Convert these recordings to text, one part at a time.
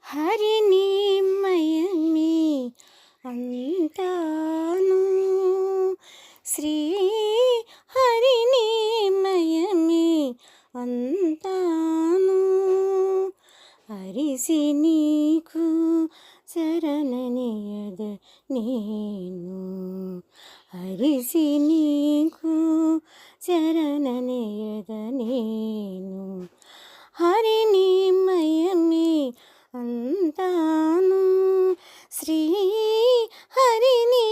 హరిని మయమే అంతాను శ్రీ హరిని మయమే అంతాను హరిసి నీకు శరణనియద నేను హరిసి నీకు శరణనియద నేను హరిని మయమే అంతాను శ్రీ హరిని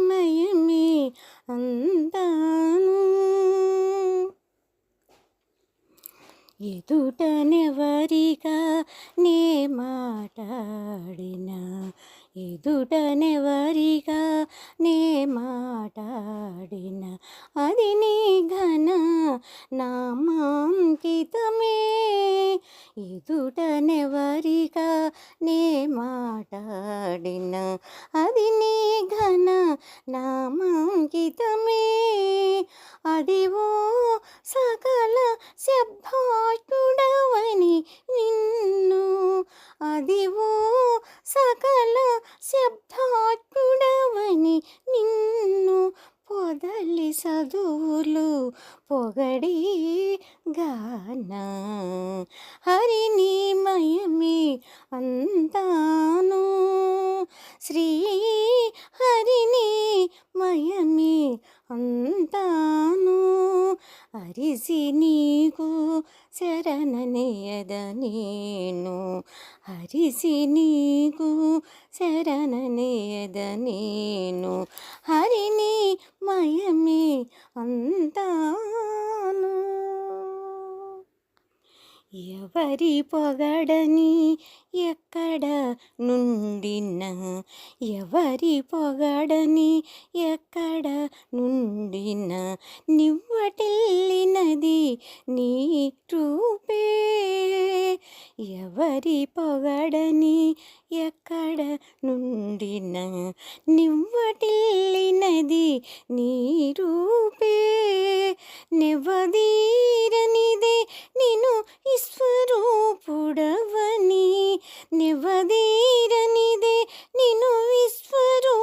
మయమే అంతాను ఎదుటనెవరిగా నే మాట్లాడినా ఎదుటనెవరిగా నే మాట్లాడినా అది నీ ఘన నామాంకితమే ఎదుటనెవరిగా నే మాట్లాడినా అది నీ ఘన నామాంకితమే అదివో సకల శబ్దాటుడవని నిన్ను అదివో సకల శబ్దాటుడవని నిన్ను పొదలి చదువులు పొగడి గాన హరిని మయమే అంతాను శ్రీ హరిని మయమే అంతాను హరిసి నీకు శరణనియద నేను హరిసి నీకు శరణనియద నేను హరిని మయమే అంతాను ఎవరి పొగడని ఎక్కడ నుండిన ఎవరి పొగడని ఎక్కడ నుండిన నివ్వటిల్లినది నీ రూపే ఎవరి పొగడని ఎక్కడ నుండిన నివ్వటిల్లినది నీ రూపే నెవ్వదీరనిదే నిన్ను విశ్వరూపుడవని నెవ్వదీరనిదే నిన్ను విశ్వరూపుడవని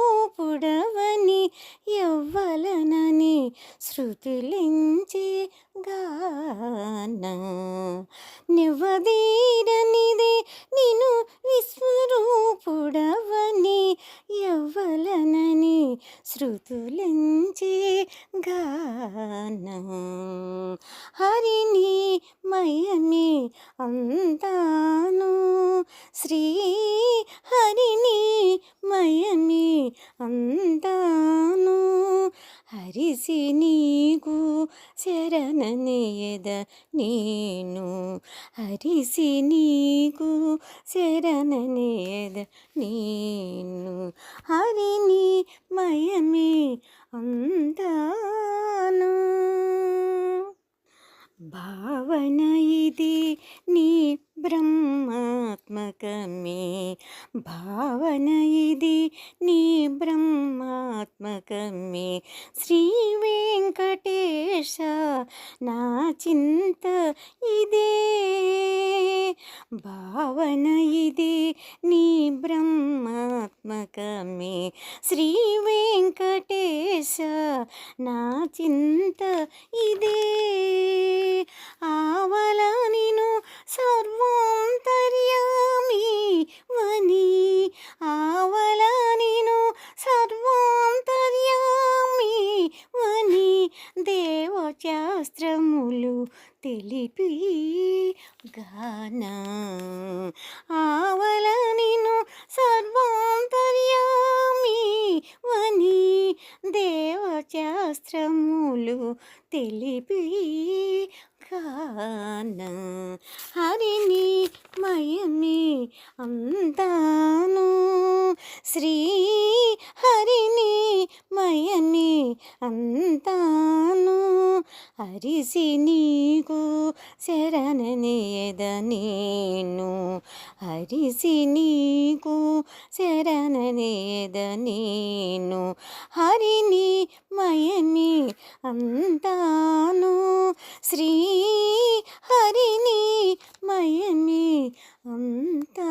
ఎవ్వలనని శృతులించి గాన నెవ్వదీరనిదే నిన్ను విశ్వరూపుడవని ఎవ్వలనని శృతులించి గాన హరిని మయమే అంతాను శ్రీ హరిని మయమే అంతాను హరిసి నీకు శరణనియద నేను హరిసి నీకు శరణనియద నేను హరిని మయమే అంతాను భావన ఇది నీ బ్రహ్మాత్మకమే భావన ఇది నీ బ్రహ్మాత్మకమే శ్రీ వెంకటేశ నా చింత ఇదే భావన ఇది నీ బ్రహ్మాత్మకమే శ్రీ వెంకటేశ నా చింత ఇదే ఆవల నిను సర్వాంతర్యామి వని ఆవల నిను సర్వాంతర్యామి వని దేవశాస్త్రములు తెలిపి గాన ఆవల నిను సర్వాంతర్యామి వని దేవశాస్త్రములు తెలిపి గాన హరిని మయమే అంతాను శ్రీ హరిని మయమే అంతాను హరిసి నీకు శరణనియద నేను హరిసి నీకు శరణనియద నేను హరిని మయమే అంతాను శ్రీ హరిని మయమే అంతా